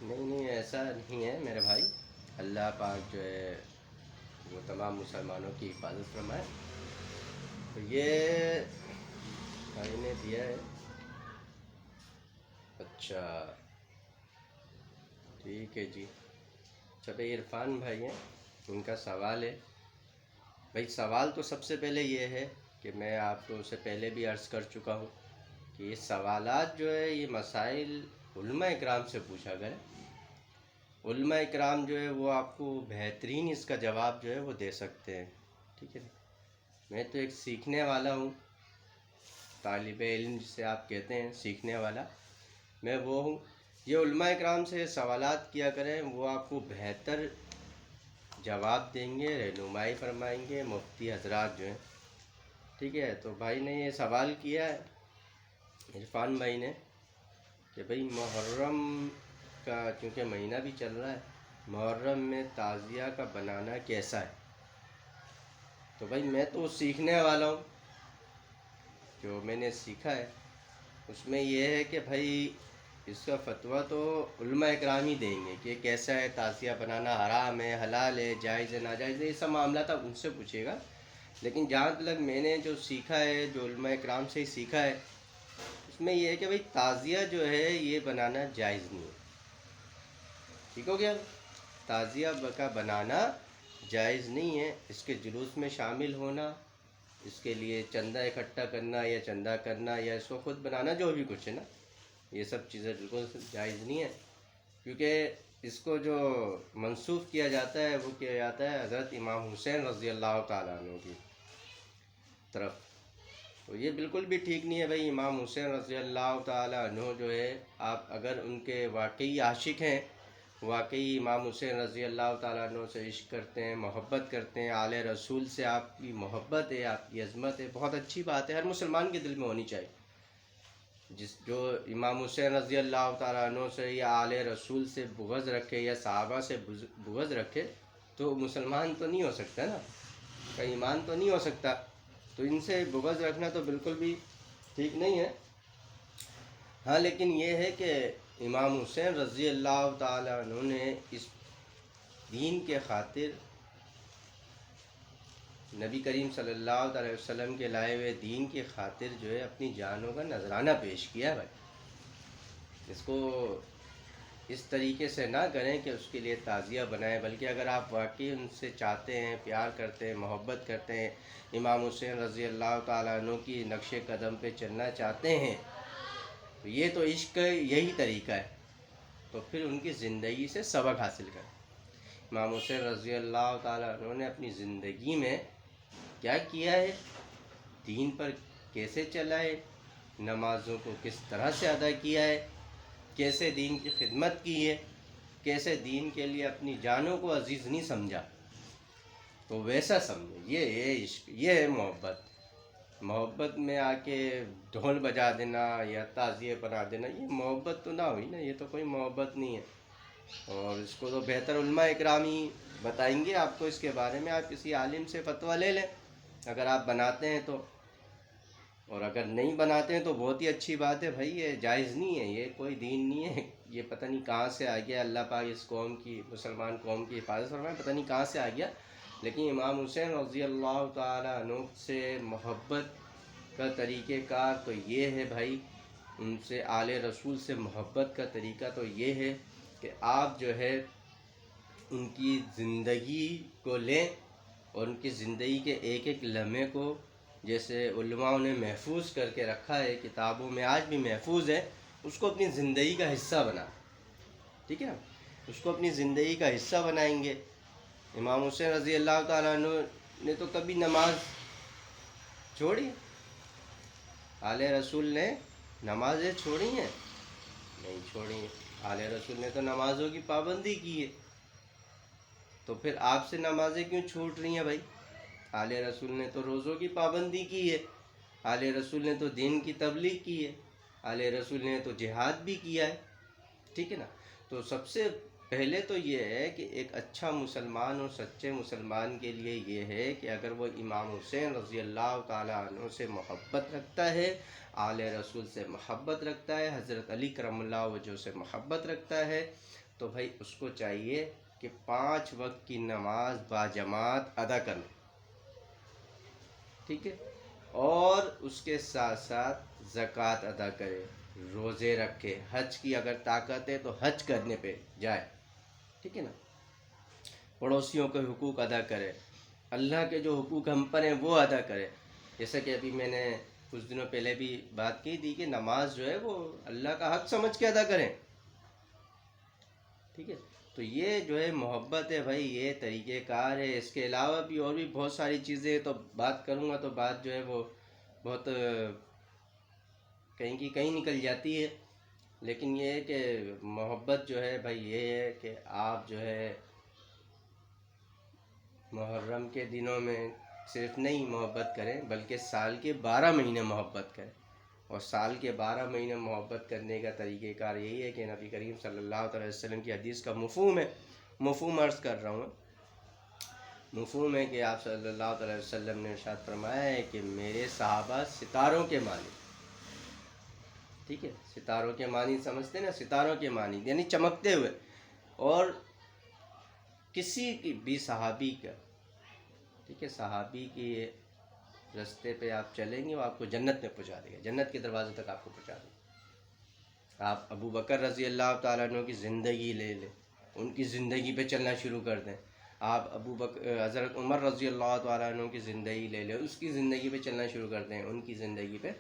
نہیں نہیں، ایسا نہیں ہے میرے بھائی. اللہ پاک جو ہے وہ تمام مسلمانوں کی حفاظت فرمائے. تو یہ بھائی نے دیا ہے. اچھا ٹھیک ہے جی. چلے عرفان بھائی ہیں، ان کا سوال ہے. بھائی سوال تو سب سے پہلے یہ ہے کہ میں آپ کو اسے پہلے بھی عرض کر چکا ہوں کہ یہ سوالات جو ہے یہ مسائل علماء اکرام سے پوچھا کریں. علماء اکرام جو ہے وہ آپ کو بہترین اس کا جواب جو ہے وہ دے سکتے ہیں. ٹھیک ہے نا. میں تو ایک سیکھنے والا ہوں، طالب علم جسے آپ کہتے ہیں سیکھنے والا، میں وہ ہوں. یہ علماء اکرام سے سوالات کیا کریں، وہ آپ کو بہتر جواب دیں گے، رہنمائی فرمائیں گے مفتی حضرات جو ہیں. ٹھیک ہے. تو بھائی نے یہ سوال کیا ہے عرفان بھائی نے کہ بھئی محرم کا چونکہ مہینہ بھی چل رہا ہے، محرم میں تعزیہ کا بنانا کیسا ہے. تو بھائی میں تو سیکھنے والا ہوں، جو میں نے سیکھا ہے اس میں یہ ہے کہ بھائی اس کا فتویٰ تو علماء اکرام ہی دیں گے کہ کیسا ہے، تعزیہ بنانا حرام ہے، حلال ہے، جائز ہے، ناجائز ہے. یہ سب معاملات آپ ان سے پوچھیے گا. لیکن جہاں تک میں نے جو سیکھا ہے، جو علماء اکرام سے ہی سیکھا ہے، اس میں یہ ہے کہ بھئی تعزیہ جو ہے یہ بنانا جائز نہیں ہے. ٹھیک ہو گیا. تعزیہ کا بنانا جائز نہیں ہے. اس کے جلوس میں شامل ہونا، اس کے لیے چندہ اکٹھا کرنا یا چندہ کرنا یا اس کو خود بنانا، جو بھی کچھ ہے نا، یہ سب چیزیں بالکل جائز نہیں ہے. کیونکہ اس کو جو منسوخ کیا جاتا ہے وہ کیا جاتا ہے حضرت امام حسین رضی اللہ تعالیٰ عنہ کی طرف. تو یہ بالکل بھی ٹھیک نہیں ہے. بھائی امام حسین رضی اللہ تعالیٰ عنہ جو ہے، آپ اگر ان کے واقعی عاشق ہیں، واقعی امام حسین رضی اللہ تعالیٰ عنہ سے عشق کرتے ہیں، محبت کرتے ہیں، آل رسول سے آپ کی محبت ہے، آپ کی عظمت ہے، بہت اچھی بات ہے، ہر مسلمان کے دل میں ہونی چاہیے. جو امام حسین رضی اللہ تعالیٰ عنہ سے یا آل رسول سے بغض رکھے یا صحابہ سے بغض رکھے تو مسلمان تو نہیں ہو سکتا نا، کا ایمان تو نہیں ہو سکتا. تو ان سے بغض رکھنا تو بالکل بھی ٹھیک نہیں ہے. ہاں لیکن یہ ہے کہ امام حسین رضی اللہ تعالیٰ عنہ نے اس دین کے خاطر، نبی کریم صلی اللہ علیہ وسلم کے لائے ہوئے دین کی خاطر جو ہے اپنی جانوں کا نذرانہ پیش کیا ہے. بھائی اس کو اس طریقے سے نہ کریں کہ اس کے لیے تعزیہ بنائیں، بلکہ اگر آپ واقعی ان سے چاہتے ہیں، پیار کرتے ہیں، محبت کرتے ہیں، امام حسین رضی اللہ تعالیٰ عنہ کی نقش قدم پہ چلنا چاہتے ہیں، تو یہ تو عشق یہی طریقہ ہے. تو پھر ان کی زندگی سے سبق حاصل کریں. امام حسین رضی اللہ تعالیٰ عنہ نے اپنی زندگی میں کیا کیا ہے، دین پر کیسے چلا ہے، نمازوں کو کس طرح سے ادا کیا ہے، کیسے دین کی خدمت کی ہے، کیسے دین کے لیے اپنی جانوں کو عزیز نہیں سمجھا. تو ویسا سمجھو. یہ عشق، یہ ہے محبت. محبت میں آ کے ڈھول بجا دینا یا تعزیے بنا دینا، یہ محبت تو نہ ہوئی نا، یہ تو کوئی محبت نہیں ہے. اور اس کو تو بہتر علماء اکرام ہی بتائیں گے آپ کو اس کے بارے میں. آپ کسی عالم سے فتویٰ لے لیں اگر آپ بناتے ہیں تو، اور اگر نہیں بناتے ہیں تو بہت ہی اچھی بات ہے. بھائی یہ جائز نہیں ہے، یہ کوئی دین نہیں ہے. یہ پتہ نہیں کہاں سے آ گیا. اللہ پاک اس قوم کی، مسلمان قوم کی حفاظت فرمائے. پتہ نہیں کہاں سے آ گیا. لیکن امام حسین رضی اللہ تعالیٰ عنہ سے محبت کا طریقہ کار تو یہ ہے بھائی، ان سے آل رسول سے محبت کا طریقہ تو یہ ہے کہ آپ جو ہے ان کی زندگی کو لیں اور ان کی زندگی کے ایک ایک لمحے کو، جیسے علماء نے محفوظ کر کے رکھا ہے، کتابوں میں آج بھی محفوظ ہے، اس کو اپنی زندگی کا حصہ بنا. ٹھیک ہے نا. اس کو اپنی زندگی کا حصہ بنائیں گے. امام حسین رضی اللہ تعالیٰ عنہ نے تو کبھی نماز چھوڑی؟ آل رسول نے نمازیں چھوڑی ہیں؟ نہیں چھوڑی ہیں. آل رسول نے تو نمازوں کی پابندی کی ہے. تو پھر آپ سے نمازیں کیوں چھوٹ رہی ہیں بھائی؟ آل رسول نے تو روزوں کی پابندی کی ہے. آل رسول نے تو دین کی تبلیغ کی ہے. آل رسول نے تو جہاد بھی کیا ہے. ٹھیک ہے نا. تو سب سے پہلے تو یہ ہے کہ ایک اچھا مسلمان اور سچے مسلمان کے لیے یہ ہے کہ اگر وہ امام حسین رضی اللہ تعالیٰ عنہ سے محبت رکھتا ہے، آل رسول سے محبت رکھتا ہے، حضرت علی کرم اللہ وجہ سے محبت رکھتا ہے، تو بھائی اس کو چاہیے کہ 5 وقت کی نماز باجماعت ادا کریں، ٹھیک ہے، اور اس کے ساتھ ساتھ زکوٰۃ ادا کرے، روزے رکھے، حج کی اگر طاقت ہے تو حج کرنے پہ جائے، ٹھیک ہے نا، پڑوسیوں کے حقوق ادا کرے، اللہ کے جو حقوق ہم پر ہیں وہ ادا کرے. جیسا کہ ابھی میں نے کچھ دنوں پہلے بھی بات کی تھی کہ نماز جو ہے وہ اللہ کا حق سمجھ کے ادا کریں، ٹھیک ہے. تو یہ جو ہے محبت ہے بھائی، یہ طریقہ کار ہے. اس کے علاوہ بھی اور بھی بہت ساری چیزیں تو بات کروں گا تو بات جو ہے وہ بہت کہیں کی کہیں نکل جاتی ہے. لیکن یہ ہے کہ محبت جو ہے بھائی یہ ہے کہ آپ جو ہے محرم کے دنوں میں صرف نہیں محبت کریں بلکہ سال کے 12 مہینے محبت کریں. اور سال کے 12 مہینے محبت کرنے کا طریقہ کار یہی ہے کہ نبی کریم صلی اللہ علیہ وسلم کی حدیث کا مفہوم ہے، مفہوم عرض کر رہا ہوں. مفہوم ہے کہ آپ صلی اللہ علیہ وسلم نے ارشاد فرمایا ہے کہ میرے صحابہ ستاروں کے مانی، ٹھیک ہے، ستاروں کے مانی سمجھتے ہیں نا، ستاروں کے مانی یعنی چمکتے ہوئے. اور کسی کی بھی صحابی کا، ٹھیک ہے، صحابی کی رستے پہ آپ چلیں گے وہ آپ کو جنت میں پہنچا دے گا، جنت کے دروازے تک آپ کو پہنچا دے گا. آپ ابو بکر رضی اللہ تعالیٰ عنہ کی زندگی لے لیں، ان کی زندگی پہ چلنا شروع کر دیں. آپ حضرت عمر رضی اللہ تعالیٰ عنہ کی زندگی لے لیں، اس کی زندگی پہ چلنا شروع کر دیں، ان کی زندگی پہ.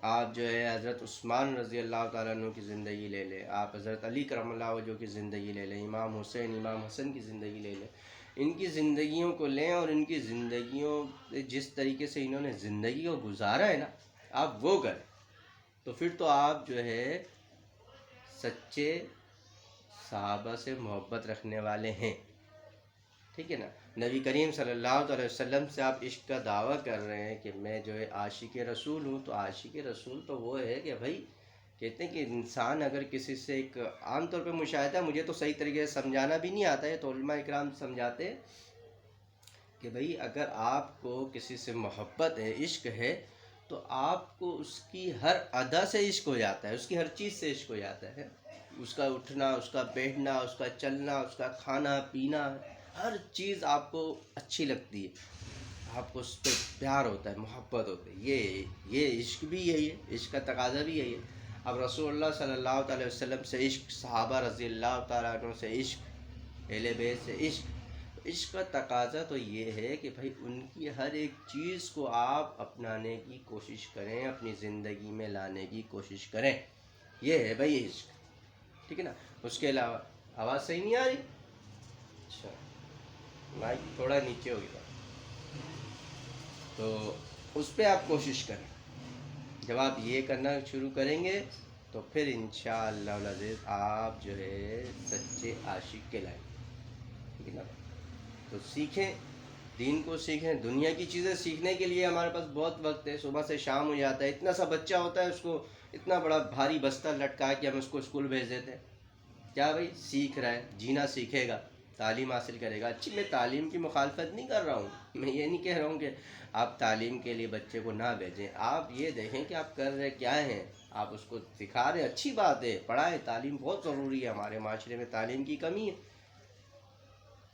آپ جو ہے حضرت عثمان رضی اللہ تعالیٰ عنہ کی زندگی لے لیں، آپ حضرت علی کرم اللہ وجہ کی زندگی لے لیں، امام حسین امام حسن کی زندگی لے لیں. ان کی زندگیوں کو لیں اور ان کی زندگیوں جس طریقے سے انہوں نے زندگی کو گزارا ہے نا، آپ وہ کریں. تو پھر تو آپ جو ہے سچے صحابہ سے محبت رکھنے والے ہیں، ٹھیک ہے نا. نبی کریم صلی اللہ علیہ وسلم سے آپ عشق کا دعویٰ کر رہے ہیں کہ میں جو ہے عاشق رسول ہوں. تو عاشق رسول تو وہ ہے کہ بھائی کہتے ہیں کہ انسان اگر کسی سے ایک عام طور پہ مشاہدہ، مجھے تو صحیح طریقے سے سمجھانا بھی نہیں آتا ہے، تو علماء اکرام سمجھاتے ہیں کہ بھائی اگر آپ کو کسی سے محبت ہے، عشق ہے، تو آپ کو اس کی ہر ادا سے عشق ہو جاتا ہے، اس کی ہر چیز سے عشق ہو جاتا ہے. اس کا اٹھنا، اس کا بیٹھنا، اس کا چلنا، اس کا کھانا پینا، ہر چیز آپ کو اچھی لگتی ہے، آپ کو اس پہ پیار ہوتا ہے، محبت ہوتی ہے. یہ عشق بھی یہی ہے، عشق کا تقاضا بھی یہی ہے. اب رسول اللہ صلی اللہ علیہ وسلم سے عشق، صحابہ رضی اللہ تعالیٰ عنہ سے عشق، اہل بیت سے عشق. عشق کا تقاضا تو یہ ہے کہ بھائی ان کی ہر ایک چیز کو آپ اپنانے کی کوشش کریں، اپنی زندگی میں لانے کی کوشش کریں. یہ ہے بھائی عشق، ٹھیک ہے نا. اس کے علاوہ آواز صحیح نہیں آ رہی؟ اچھا، مائک تھوڑا نیچے ہو گیا، تو اس پہ آپ کوشش کریں. جب آپ یہ کرنا شروع کریں گے تو پھر انشاءاللہ العزیز آپ جو ہے سچے عاشق کہلائیں گے، ٹھیک ہے نا. تو سیکھیں، دین کو سیکھیں. دنیا کی چیزیں سیکھنے کے لیے ہمارے پاس بہت وقت ہے، صبح سے شام ہو جاتا ہے. اتنا سا بچہ ہوتا ہے، اس کو اتنا بڑا بھاری بستہ لٹکا کے ہم اس کو اسکول بھیج دیتے ہیں. کیا بھائی سیکھ رہا ہے، جینا سیکھے گا، تعلیم حاصل کرے گا. اچھی، میں تعلیم کی مخالفت نہیں کر رہا ہوں، میں یہ نہیں کہہ رہا ہوں کہ آپ تعلیم کے لیے بچے کو نہ بھیجیں. آپ یہ دیکھیں کہ آپ کر رہے کیا ہیں، آپ اس کو سکھا رہے، اچھی بات ہے، پڑھائیں. تعلیم بہت ضروری ہے، ہمارے معاشرے میں تعلیم کی کمی ہے.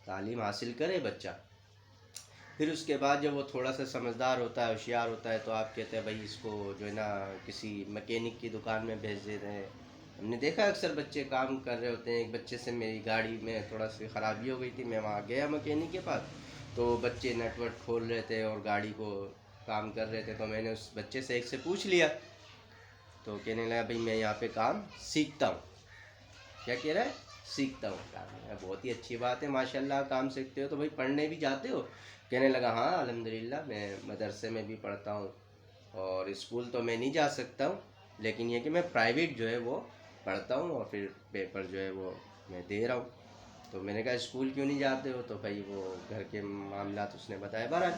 تعلیم حاصل کرے بچہ. پھر اس کے بعد جب وہ تھوڑا سا سمجھدار ہوتا ہے، ہوشیار ہوتا ہے، تو آپ کہتے ہیں بھائی اس کو جو ہے نا کسی مکینک کی دکان میں بھیج دیتے ہیں. ہم نے دیکھا اکثر بچے کام کر رہے ہوتے ہیں. ایک بچے سے میری گاڑی میں تھوڑا سی خرابی ہو گئی تھی، میں وہاں گیا مکینک کے پاس، تو بچے نیٹ ورک کھول رہے تھے اور گاڑی کو کام کر رہے تھے. تو میں نے اس بچے سے ایک سے پوچھ لیا، تو کہنے لگا بھائی میں یہاں پہ کام سیکھتا ہوں. کیا کہہ رہا ہے؟ سیکھتا ہوں کام. بہت ہی اچھی بات ہے، ماشاءاللہ کام سیکھتے ہو تو بھائی پڑھنے بھی جاتے ہو؟ کہنے لگا ہاں الحمدللہ، میں مدرسے میں بھی پڑھتا ہوں اور اسکول تو میں نہیں جا سکتا ہوں، لیکن یہ کہ میں پرائیویٹ جو ہے وہ پڑھتا ہوں اور پھر پیپر جو ہے وہ میں دے رہا ہوں. تو میں نے کہا اسکول کیوں نہیں جاتے ہو؟ تو بھائی وہ گھر کے معاملات اس نے بتایا. بہرحال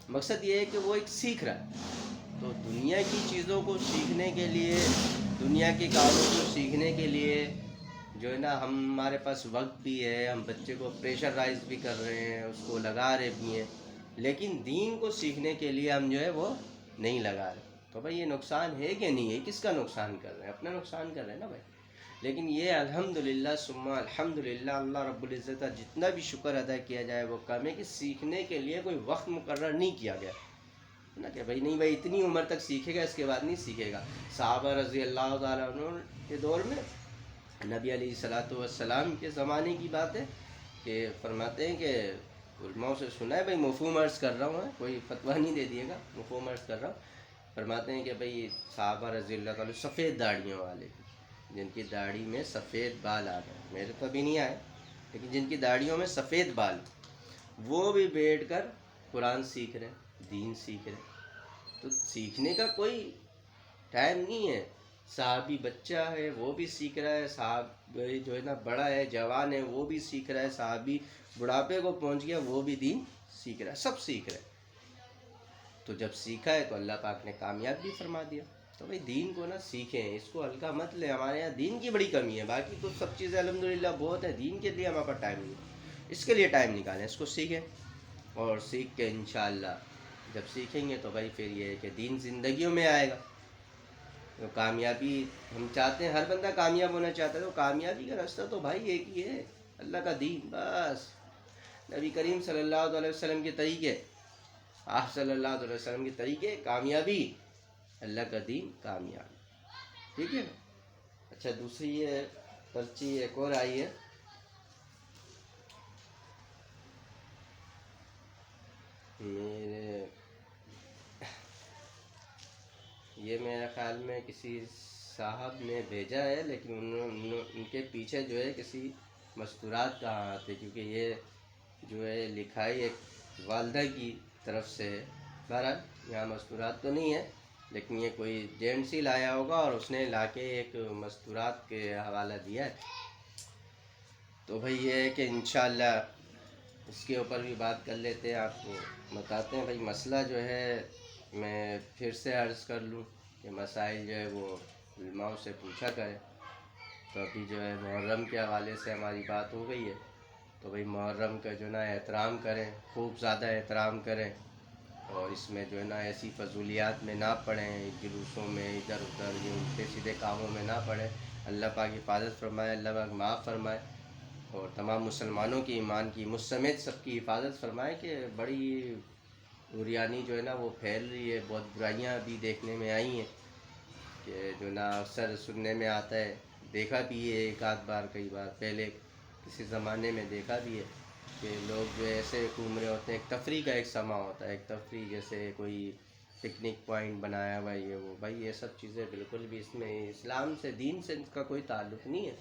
مقصد یہ ہے کہ وہ ایک سیکھ رہا ہے. تو دنیا کی چیزوں کو سیکھنے کے لیے، دنیا کے کاموں کو سیکھنے کے لیے جو ہے نا ہمارے پاس وقت بھی ہے، ہم بچے کو پریشرائز بھی کر رہے ہیں، اس کو لگا رہے بھی ہیں، لیکن دین کو سیکھنے کے لیے ہم جو ہے وہ نہیں لگا رہے. تو بھائی یہ نقصان ہے کہ نہیں ہے؟ کس کا نقصان کر رہے ہیں؟ اپنا نقصان کر رہے ہیں نا بھائی. لیکن یہ الحمدللہ ثم الحمدللہ اللہ رب العزت کا جتنا بھی شکر ادا کیا جائے وہ کم ہے کہ سیکھنے کے لیے کوئی وقت مقرر نہیں کیا گیا نا، کہ بھائی نہیں بھائی اتنی عمر تک سیکھے گا، اس کے بعد نہیں سیکھے گا۔ صحابہ رضی اللہ تعالیٰ عنہ کے دور میں نبی علیہ الصلاۃ والسلام کے زمانے کی بات ہے کہ فرماتے ہیں کہ علماء سے سنا ہے، بھائی مفہوم عرض کر رہا ہوں، کوئی فتویٰ نہیں دے دیے گا، مفہوم عرض کر رہا ہوں۔ فرماتے ہیں کہ بھئی صحابہ رضی اللہ تعالیٰ سفید داڑھیوں والے، جن کی داڑھی میں سفید بال آ گئے، میرے تو ابھی نہیں آئے، لیکن جن کی داڑھیوں میں سفید بال، وہ بھی بیٹھ کر قرآن سیکھ رہے ہیں، دین سیکھ رہے ہیں۔ تو سیکھنے کا کوئی ٹائم نہیں ہے۔ صحابی بچہ ہے وہ بھی سیکھ رہا ہے، صحابی جو ہے نا بڑا ہے جوان ہے وہ بھی سیکھ رہا ہے، صحابی بڑھاپے کو پہنچ گیا وہ بھی دین سیکھ رہا ہے، سب سیکھ رہے ہیں۔ تو جب سیکھا ہے تو اللہ پاک نے کامیاب بھی فرما دیا۔ تو بھائی دین کو نا سیکھیں، اس کو ہلکا مت لیں۔ ہمارے یہاں دین کی بڑی کمی ہے، باقی تو سب چیزیں الحمدللہ بہت ہیں، دین کے لیے ہمارے پاس ٹائم نہیں ہے۔ اس کے لیے ٹائم نکالیں، اس کو سیکھیں، اور سیکھ کے انشاءاللہ جب سیکھیں گے تو بھائی پھر یہ ہے کہ دین زندگیوں میں آئے گا۔ تو کامیابی ہم چاہتے ہیں، ہر بندہ کامیاب ہونا چاہتا ہے، تو کامیابی کا راستہ تو بھائی ایک ہی ہے، اللہ کا دین، بس نبی کریم صلی اللہ علیہ وسلم کے طریقے، آپ صلی اللہ علیہ وسلم کے طریقے، کامیابی اللہ کا دین، کامیابی، ٹھیک ہے نا۔ اچھا دوسری یہ پرچی ایک اور آئی ہے، میرے یہ میرے خیال میں کسی صاحب نے بھیجا ہے، لیکن ان کے پیچھے جو ہے کسی مستورات کہاں آتے، کیونکہ یہ جو ہے لکھائی ایک والدہ کی طرف سے ہے۔ بہرحال یہاں مستورات تو نہیں ہے، لیکن یہ کوئی جینٹس ہی لایا ہوگا اور اس نے لا کے ایک مستورات کے حوالہ دیا ہے۔ تو بھئی یہ ہے کہ انشاءاللہ اس کے اوپر بھی بات کر لیتے ہیں، آپ کو بتاتے ہیں۔ بھئی مسئلہ جو ہے میں پھر سے عرض کر لوں کہ مسائل جو ہے وہ علماء سے پوچھا کریں۔ تو ابھی جو ہے محرم کے حوالے سے ہماری بات ہو گئی ہے، تو بھئی محرم کا جو ہے نا احترام کریں، خوب زیادہ احترام کریں، اور اس میں جو ہے نا ایسی فضولیات میں نہ پڑیں، جلوسوں میں ادھر ادھر یہ الٹے سیدھے کاموں میں نہ پڑیں۔ اللہ پاک حفاظت فرمائے، اللہ پاک معاف فرمائے، اور تمام مسلمانوں کی، ایمان کی، مجھ سمیت سب کی حفاظت فرمائے کہ بڑی عریانی جو ہے نا وہ پھیل رہی ہے، بہت برائیاں بھی دیکھنے میں آئی ہیں، کہ جو نا اکثر سننے میں آتا ہے، دیکھا بھی ہے ایک آدھ بار، کئی بار پہلے کسی زمانے میں دیکھا بھی ہے کہ لوگ جو ایسے گھوم رہے ہوتے ہیں، ایک تفریح کا ایک سماں ہوتا ہے، ایک تفریح، جیسے کوئی پکنک پوائنٹ بنایا ہوا ہے یہ وہ، بھائی یہ سب چیزیں بالکل بھی اس میں اسلام سے، دین سے اس کا کوئی تعلق نہیں ہے۔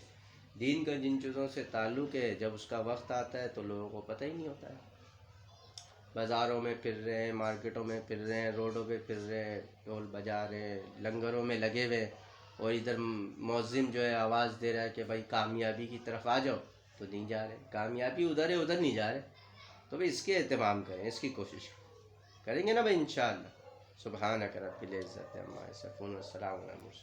دین کا جن چیزوں سے تعلق ہے، جب اس کا وقت آتا ہے تو لوگوں کو پتہ ہی نہیں ہوتا ہے۔ بازاروں میں پھر رہے ہیں، مارکیٹوں میں پھر رہے ہیں، روڈوں پہ پھر رہے ہیں، ڈھول بجا رہے ہیں، لنگروں میں لگے ہوئے ہیں، اور ادھر مؤذن جو ہے آواز دے رہا ہے کہ بھائی کامیابی کی طرف آ جاؤ، تو نہیں جا رہے، کامیابی ادھر ہے، ادھر نہیں جا رہے۔ تو بھائی اس کے اہتمام کریں، اس کی کوشش کریں گے نا بھائی انشاءاللہ۔ سبحانک رب العزت عما یصفون، والسلام علی المرسلین۔